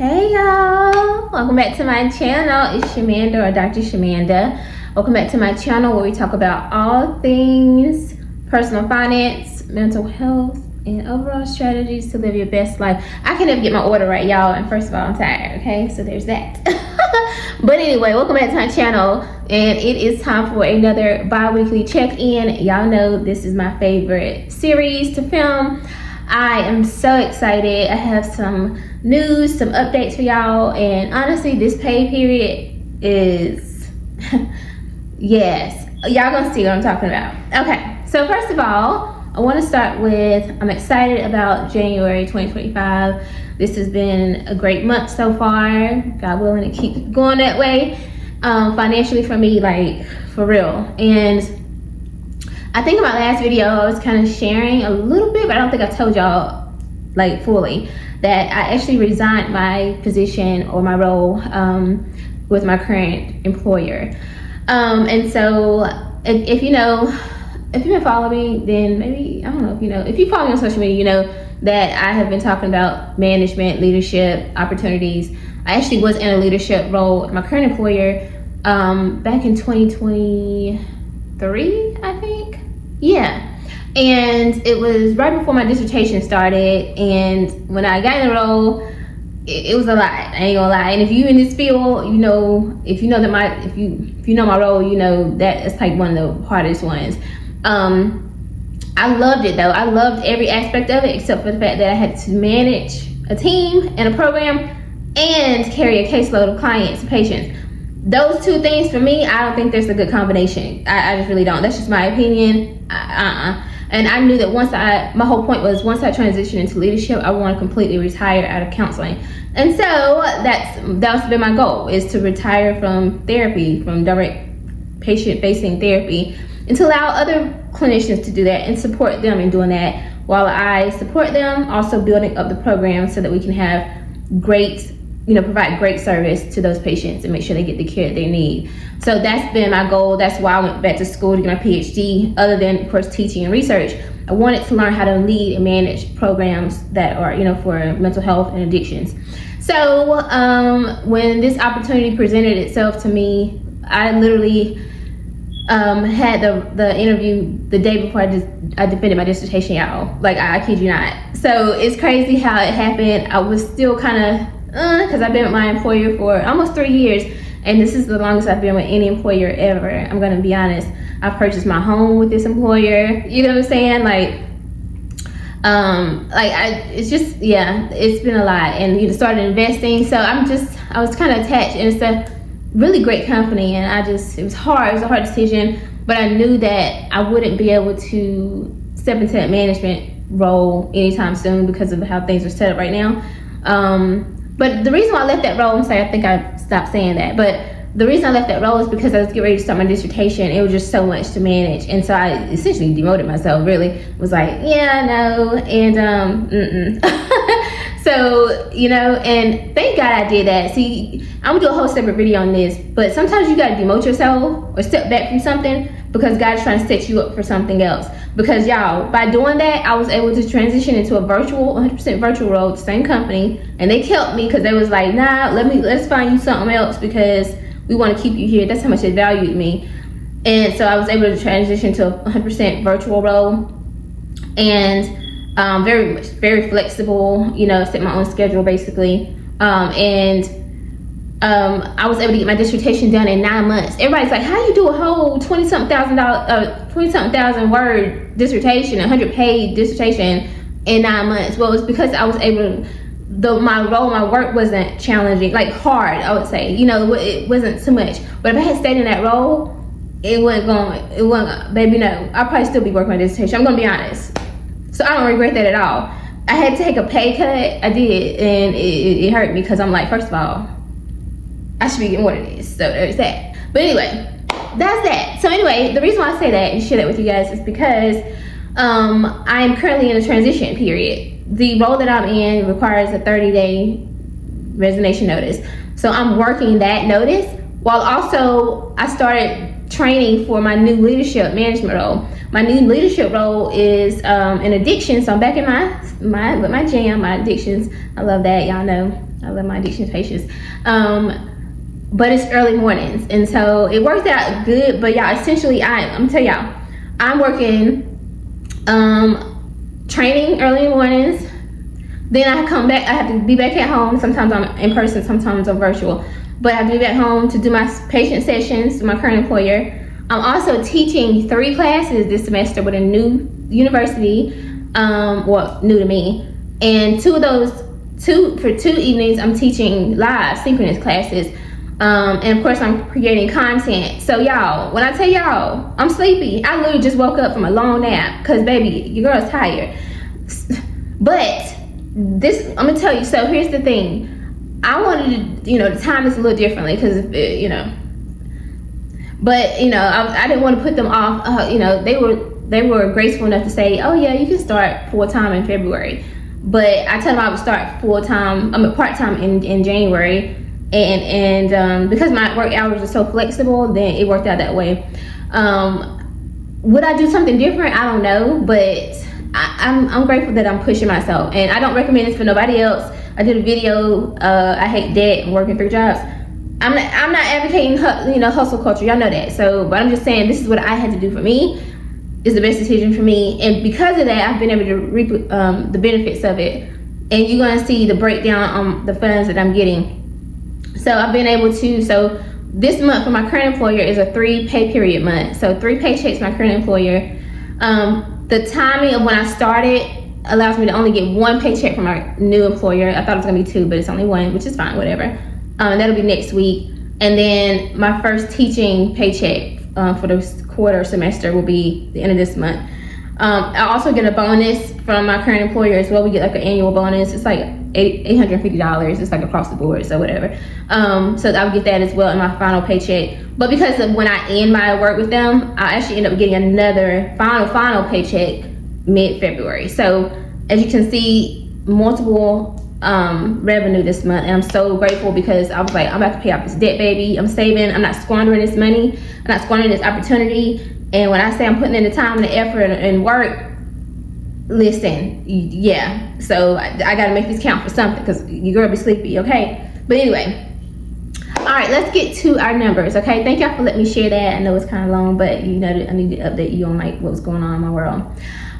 Hey y'all, welcome back to my channel. It's Shamanda or Dr. Shamanda. Welcome back to my channel where we talk about all things personal finance, mental health, and overall strategies to live your best life. I can never get my order right, y'all, and first of all, I'm tired, okay? So there's that. But anyway, welcome back to my channel, and it is time for another bi-weekly check-in. Y'all know this is my favorite series to film. I am so excited. I have some news, some updates for y'all, and honestly, this pay period is, yes, y'all gonna see what I'm talking about. Okay, so first of all, I want to start with, I'm excited about January 2025. This has been a great month so far. God willing to keep going that way. Financially for me, like for real. And I think in my last video, I was kind of sharing a little bit, but I don't think I told y'all like fully that I actually resigned my position or my role with my current employer. And so if you know, if you've been following me, then maybe, I don't know if you know, if you follow me on social media, you know that I have been talking about management, leadership, opportunities. I actually was in a leadership role with my current employer back in 2023, I think. Yeah. And it was right before my dissertation started. And when I got in the role, it was a lot. I ain't gonna lie. And if you in this field, you know, if you know that if you know my role, you know that it's like one of the hardest ones. I loved it though. I loved every aspect of it except for the fact that I had to manage a team and a program and carry a caseload of clients and patients. Those two things for me, I don't think there's a good combination. I just really don't. That's just my opinion. And I knew that my whole point was once I transitioned into leadership, I want to completely retire out of counseling. And so that's been my goal, is to retire from therapy, from direct patient-facing therapy, and to allow other clinicians to do that and support them in doing that while I support them, also building up the program so that we can have great, provide great service to those patients and make sure they get the care that they need. So that's been my goal. That's why I went back to school to get my PhD. Other than, of course, teaching and research, I wanted to learn how to lead and manage programs that are, for mental health and addictions. So when this opportunity presented itself to me, I literally had the interview the day before I defended my dissertation, y'all. Like, I kid you not. So it's crazy how it happened. I was still kind of, because I've been with my employer for almost 3 years, and this is the longest I've been with any employer ever. I'm gonna be honest. I purchased my home with this employer. You know what I'm saying? It's just, yeah, it's been a lot. And started investing, so I was kind of attached, and it's a really great company, and it was hard. It was a hard decision, but I knew that I wouldn't be able to step into that management role anytime soon because of how things are set up right now. But the reason why I left that role, I think I stopped saying that, but the reason I left that role is because I was getting ready to start my dissertation. It was just so much to manage, and so I essentially demoted myself, really. Was like, yeah, no, and So, and thank God I did that. See, I'm gonna do a whole separate video on this, but sometimes you gotta demote yourself or step back from something because God's trying to set you up for something else. Because y'all, by doing that, I was able to transition into a 100% virtual role with the same company, and they kept me because they was like, nah, let's find you something else because we want to keep you here. That's how much they valued me. And so I was able to transition to a 100% virtual role, and very flexible, set my own schedule basically. I was able to get my dissertation done in 9 months. Everybody's like, how you do a whole 20-something thousand word dissertation, 100-page dissertation in 9 months? Well, it's because I was able to, my work wasn't challenging, like hard, I would say. It wasn't too much. But if I had stayed in that role, it wasn't, baby, no. I'd probably still be working on my dissertation. I'm gonna be honest. So I don't regret that at all. I had to take a pay cut, I did, and it hurt me because I'm like, first of all, I should be getting more than this, so there's that. But anyway, that's that. So anyway, the reason why I say that and share that with you guys is because I am currently in a transition period. The role that I'm in requires a 30-day resignation notice. So I'm working that notice while also I started training for my new leadership management role. My new leadership role is in addiction, so I'm back in my jam, my addictions. I love that, y'all know. I love my addictions patients. But it's early mornings, and so it worked out good. But y'all, essentially, I'm gonna tell y'all, I'm working training early mornings. Then I come back. I have to be back at home. Sometimes I'm in person, sometimes I'm virtual. But I have to be back home to do my patient sessions with my current employer. I'm also teaching 3 classes this semester with a new university, well, new to me. And for 2 evenings, I'm teaching live synchronous classes. And of course, I'm creating content. So y'all, when I tell y'all I'm sleepy, I literally just woke up from a long nap because baby, your girl's tired. But this, I'm gonna tell you. So here's the thing. I wanted to, to time this a little differently because but I didn't want to put them off. They were graceful enough to say, oh yeah, you can start full-time in February. But I told them I would start full-time, part-time in January. And because my work hours are so flexible, then it worked out that way. Would I do something different? I don't know, but I'm grateful that I'm pushing myself, and I don't recommend this for nobody else. I did a video. I hate debt and working 3 jobs. I'm not advocating hustle culture. Y'all know that. So, but I'm just saying this is what I had to do for me. It's the best decision for me, and because of that, I've been able to reap the benefits of it. And you're gonna see the breakdown on the funds that I'm getting. So I've been able to, so this month for my current employer is a 3 pay period month. So 3 paychecks my current employer. The timing of when I started allows me to only get 1 paycheck from my new employer. I thought it was gonna be 2, but it's only 1, which is fine, whatever. And that'll be next week. And then my first teaching paycheck for the quarter semester will be the end of this month. I also get a bonus from my current employer as well. We get like an annual bonus. It's like $850. It's like across the board, so whatever. So I'll get that as well in my final paycheck. But because of when I end my work with them, I actually end up getting another final paycheck mid-February. So as you can see, multiple revenue this month, and I'm so grateful because I was like, I'm about to pay off this debt, baby. I'm saving. I'm not squandering this money. I'm not squandering this opportunity. And when I say I'm putting in the time and the effort and work, listen, yeah. So I got to make this count for something because your girl be sleepy, okay? But anyway, all right, let's get to our numbers, okay? Thank y'all for letting me share that. I know it's kind of long, but I need to update you on like what's going on in my world.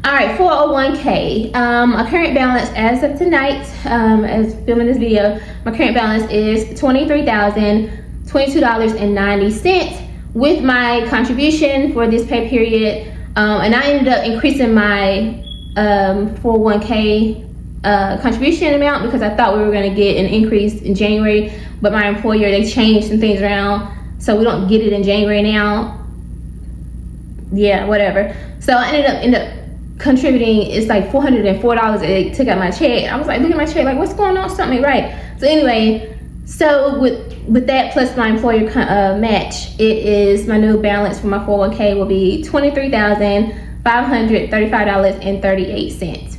All right, 401k. My current balance as of tonight, as filming this video, my current balance is $23,022.90 with my contribution for this pay period. And I ended up increasing my 401k contribution amount because I thought we were going to get an increase in January, but my employer, they changed some things around, so we don't get it in January now. Yeah, whatever. So I ended up contributing. It's like $404 they took out my check. I was like, look at my check, like what's going on, something ain't right. So anyway, so with that plus my employer match, it is my new balance for my 401k will be $23,535.38.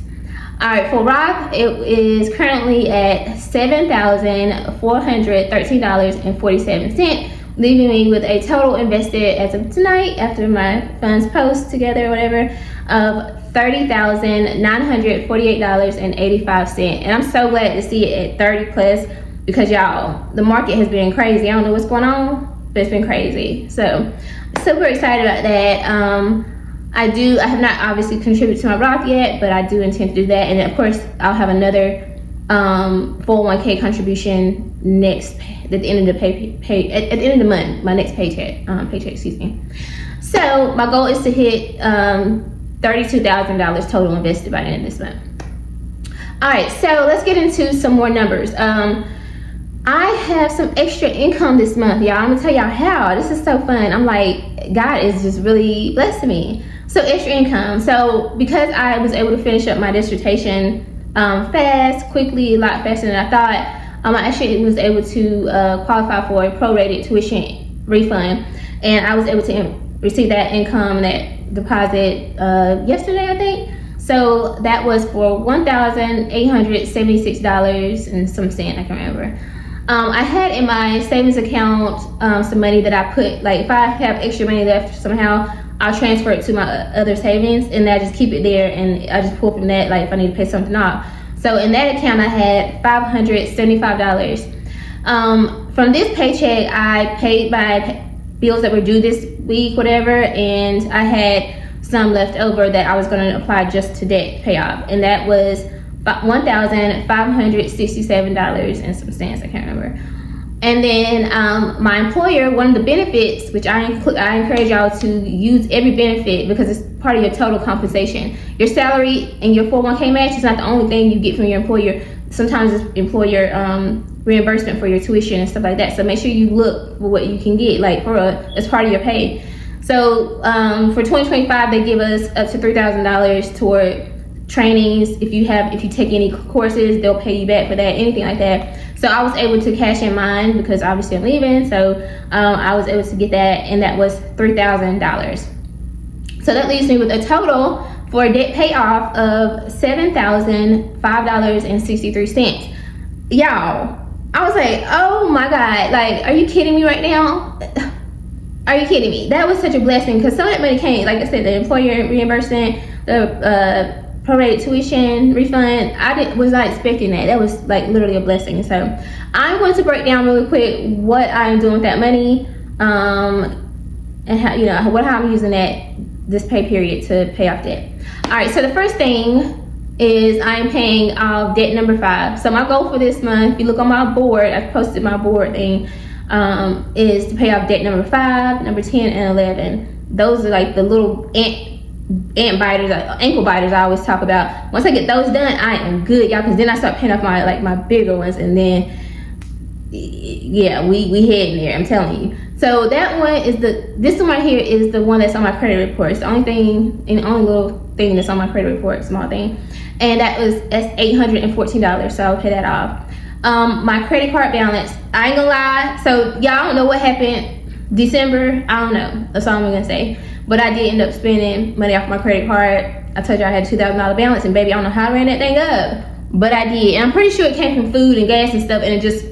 All right, for Roth, it is currently at $7,413.47, leaving me with a total invested as of tonight, after my funds post together or whatever, of $30,948.85. And I'm so glad to see it at 30 plus because y'all, the market has been crazy. I don't know what's going on, but it's been crazy. So super excited about that. I have not obviously contributed to my Roth yet, but I do intend to do that. And of course, I'll have another 401k contribution at the end of the at the end of the month, my next paycheck, excuse me. So my goal is to hit $32,000 total invested by the end of this month. All right, so let's get into some more numbers. I have some extra income this month, y'all. I'm gonna tell y'all how. This is so fun. I'm like, God is just really blessing me. So extra income. So because I was able to finish up my dissertation quickly, a lot faster than I thought, I actually was able to qualify for a prorated tuition refund, and I was able to receive that income, that deposit yesterday, I think. So that was for $1,876 and some cent, I can't remember. I had in my savings account some money that I put, like if I have extra money left somehow, I'll transfer it to my other savings, and I just keep it there, and I just pull from that, like if I need to pay something off. So in that account, I had $575. From this paycheck, I paid my bills that were due this week, whatever, and I had some left over that I was going to apply just to debt payoff, and that was $1,567 and some cents. I can't remember. And then my employer, one of the benefits, which I encourage y'all to use every benefit because it's part of your total compensation. Your salary and your 401k match is not the only thing you get from your employer. Sometimes it's employer reimbursement for your tuition and stuff like that. So make sure you look for what you can get, like as part of your pay. So for 2025, they give us up to $3,000 toward trainings. If you take any courses, they'll pay you back for that, anything like that. So I was able to cash in mine because obviously I'm leaving. So I was able to get that, and that was $3,000. So that leaves me with a total for a debt payoff of $7,005.63. Y'all, I was like, oh my God, like, are you kidding me right now? Are you kidding me? That was such a blessing because some of that money came, like I said, the employer reimbursement, the prorated tuition refund. I was not expecting that. That was like literally a blessing. So I'm going to break down really quick what I'm doing with that money, and how I'm using this pay period to pay off debt. All right, so the first thing is I'm paying off debt number 5. So my goal for this month, if you look on my board, I posted my board thing, is to pay off debt number 5, number 10, and 11. Those are like the little ankle biters I always talk about. Once I get those done, I am good, y'all, because then I start paying off my bigger ones, and then yeah, we heading there, I'm telling you. So that one is this one right here is the one that's on my credit report. It's the only little thing that's on my credit report, small thing, and that's $814. So I'll pay that off. My credit card balance, I ain't gonna lie, so y'all don't know what happened December. I don't know, that's all I'm gonna say. But I did end up spending money off my credit card. I told you I had a $2,000 balance, and baby, I don't know how I ran that thing up, but I did. And I'm pretty sure it came from food and gas and stuff, and it just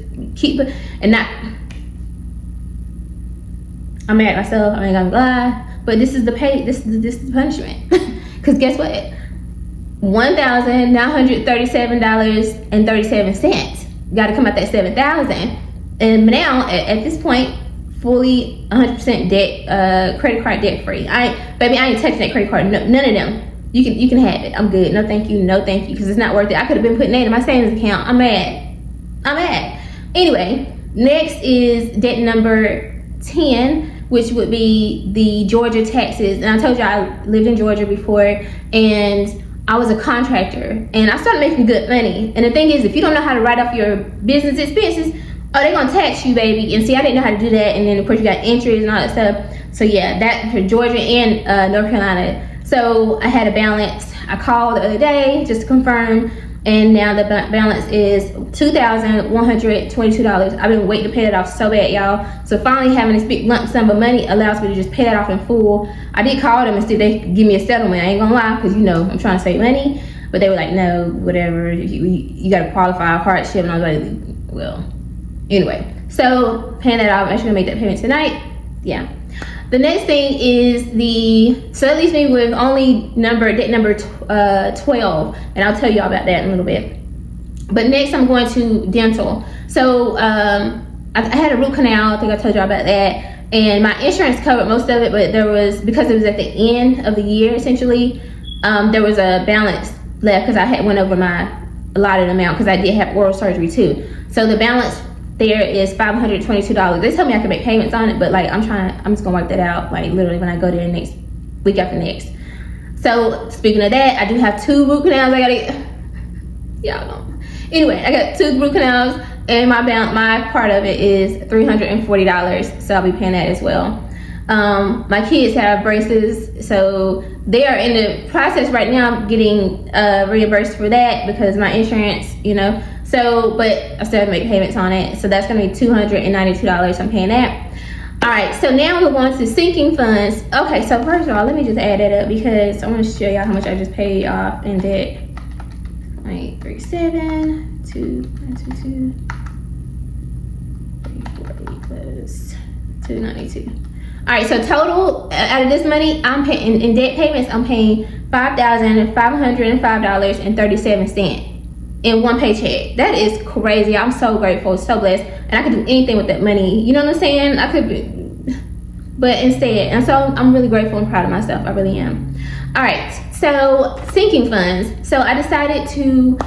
I'm mad at myself, I ain't gonna lie, but this is the punishment. Because guess what? $1,937.37. Gotta come out that $7,000. And now at this point, fully 100% debt, credit card debt free. I ain't touching that credit card. No, none of them. You can have it. I'm good. No thank you, because it's not worth it. I could have been putting that in my savings account. I'm mad. Anyway, next is debt number 10, which would be the Georgia taxes. And I told you I lived in Georgia before, and I was a contractor, and I started making good money. And the thing is, if you don't know how to write off your business expenses, they're gonna tax you, baby. And see, I didn't know how to do that. And then of course you got interest and all that stuff. So yeah, that for Georgia and North Carolina. So I had a balance. I called the other day just to confirm, and now the balance is $2,122. I've been waiting to pay that off so bad, y'all. So finally having this big lump sum of money allows me to just pay that off in full. I did call them and see if they could give me a settlement. I ain't gonna lie, because I'm trying to save money. But they were like, no, whatever, you gotta qualify a hardship. And I was like, well, anyway. So paying that off, I'm actually gonna make that payment tonight. Yeah. The next thing is so that leaves me with only debt number 12, and I'll tell you all about that in a little bit. But next I'm going to dental. So I had a root canal. I think I told you all about that, and my insurance covered most of it, but because it was at the end of the year essentially, there was a balance left because I had went over my allotted amount because I did have oral surgery too. So the balance there is $522. They told me I could make payments on it, but like I'm just gonna work that out like literally when I go there next week after next. So speaking of that, I do have 2 root canals I gotta y'all know. Anyway, I got 2 root canals, and my part of it is $340, so I'll be paying that as well. My kids have braces, so they are in the process right now of getting reimbursed for that because my insurance, So, but I still have to make payments on it. So that's gonna be $292. I'm paying that. All right, so now we're going to sinking funds. Okay, so first of all, let me just add that up because I want to show y'all how much I just paid off in debt. 937, 222, 340 plus 292. All right, so total out of this money, I'm paying in debt payments. I'm paying $5,505.37. in one paycheck. That is crazy. I'm so grateful, so blessed, and I could do anything with that money. You know what I'm saying? I could be, but instead, and so I'm really grateful and proud of myself. I really am. All right, so sinking funds. So I decided to,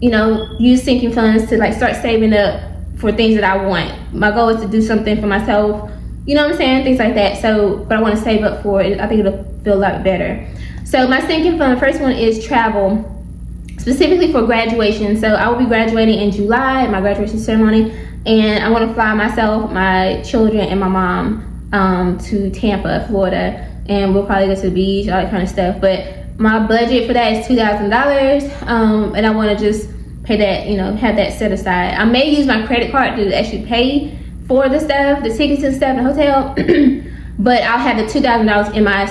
you know, use sinking funds to like start saving up for things that I want. My goal is to do something for myself. You know what I'm saying? Things like that. So, but I want to save up for it. I think it'll feel a lot better. So my sinking fund, first one is travel, specifically for graduation. So I will be graduating in July, my graduation ceremony, and I want to fly myself, my children, and my mom to Tampa, Florida, and we'll probably go to the beach, all that kind of stuff. But my budget for that is $2,000, and I want to just pay that, you know, have that set aside. I may use my credit card to actually pay for the stuff, the tickets and stuff, the hotel, but I'll have the $2,000 in my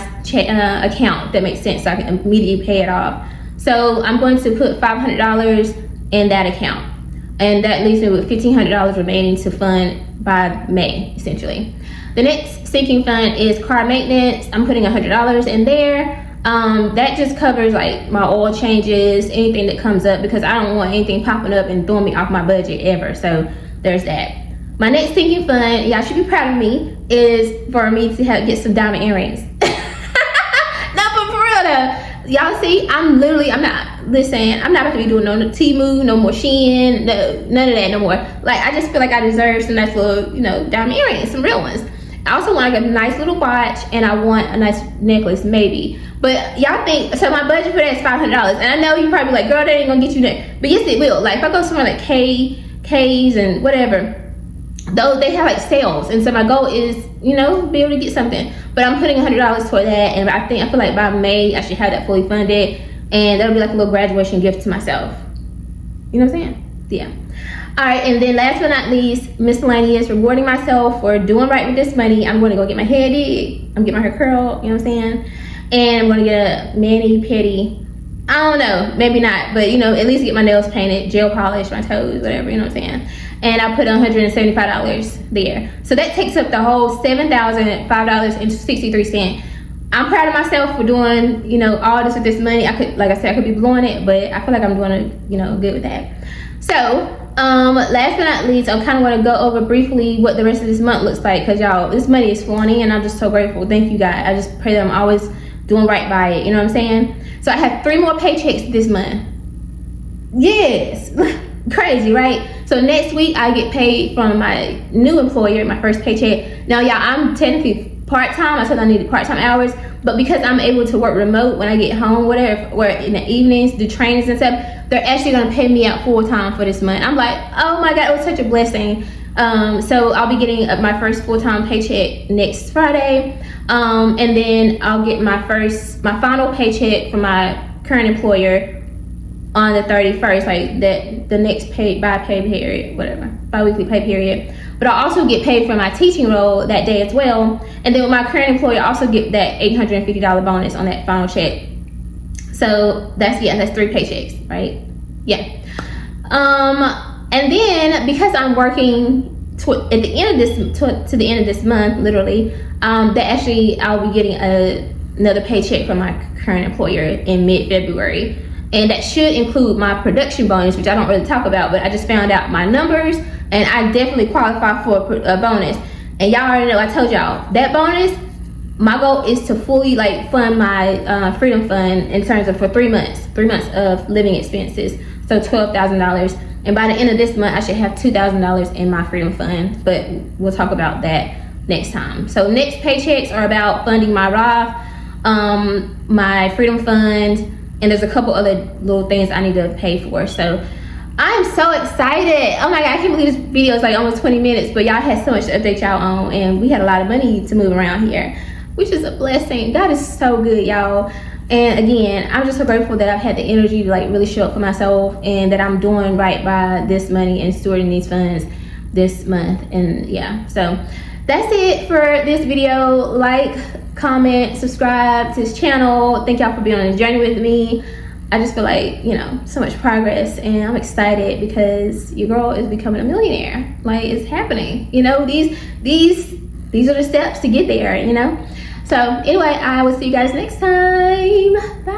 account, if that makes sense, so I can immediately pay it off. So I'm going to put $500 in that account, and that leaves me with $1,500 remaining to fund by May, essentially. The next sinking fund is car maintenance. I'm putting $100 in there. That just covers like my oil changes, anything that comes up, because I don't want anything popping up and throwing me off my budget ever. So there's that. My next sinking fund, y'all should be proud of me, is for me to get some diamond earrings. No, but for real though. Y'all see, I'm not about to be doing no Temu, no more Shein, no, none of that no more. Like, I just feel like I deserve some nice little, you know, diamond earrings, some real ones. I also want like a nice little watch, and I want a nice necklace maybe. But y'all think, so my budget for that is $500. And I know you probably like, girl, that ain't gonna get you that. But yes, it will. Like if I go somewhere like K's and whatever, though they have like sales, and so my goal is, you know, be able to get something. But I'm putting $100 toward that, and I feel like by May I should have that fully funded, and that'll be like a little graduation gift to myself. You know what I'm saying? Yeah. All right, and then last but not least, miscellaneous, rewarding myself for doing right with this money. I'm going to go get my hair did. I'm getting my hair curled. You know what I'm saying? And I'm going to get a mani pedi. I don't know, maybe not, but you know, at least get my nails painted, gel polish, my toes, whatever. You know what I'm saying? And I put $175 there. So that takes up the whole $7,005.63. I'm proud of myself for doing, you know, all this with this money. I could, like I said, I could be blowing it, but I feel like I'm doing, you know, good with that. So, last but not least, I kind of want to go over briefly what the rest of this month looks like, because y'all, this money is flowing in. I'm just so grateful. Thank you, guys. I just pray that I'm always doing right by it. You know what I'm saying? So I have 3 more paychecks this month. Yes. Crazy, right? So next week I get paid from my new employer, my first paycheck. Now, y'all, I'm technically part-time. I said I needed part-time hours, but because I'm able to work remote when I get home, whatever, or in the evenings, do trainings and stuff, they're actually gonna pay me out full-time for this month. I'm like, oh my God, it was such a blessing. So I'll be getting my first full-time paycheck next Friday, and then I'll get my final paycheck from my current employer on the 31st, like the next bi-weekly pay period. But I'll also get paid for my teaching role that day as well. And then with my current employer, I also get that $850 bonus on that final check. So that's 3 paychecks, right? Yeah. And then because I'm working to the end of this month, literally, that actually I'll be getting another paycheck from my current employer in mid-February. And that should include my production bonus, which I don't really talk about, but I just found out my numbers, and I definitely qualify for a bonus. And y'all already know, I told y'all, that bonus, my goal is to fully like fund my freedom fund in terms of for 3 months of living expenses, so $12,000. And by the end of this month, I should have $2,000 in my freedom fund, but we'll talk about that next time. So next paychecks are about funding my Roth, my freedom fund, and there's a couple other little things I need to pay for. So I'm so excited. Oh my God, I can't believe this video is like almost 20 minutes, but y'all had so much to update y'all on, and we had a lot of money to move around here, which is a blessing. God is so good, y'all. And again, I'm just so grateful that I've had the energy to like really show up for myself, and that I'm doing right by this money and stewarding these funds this month. And yeah, so that's it for this video. Like, comment, subscribe to this channel. Thank y'all for being on this journey with me. I just feel like, you know, so much progress, and I'm excited because your girl is becoming a millionaire. Like, it's happening. You know, these are the steps to get there, you know. So anyway, I will see you guys next time. Bye.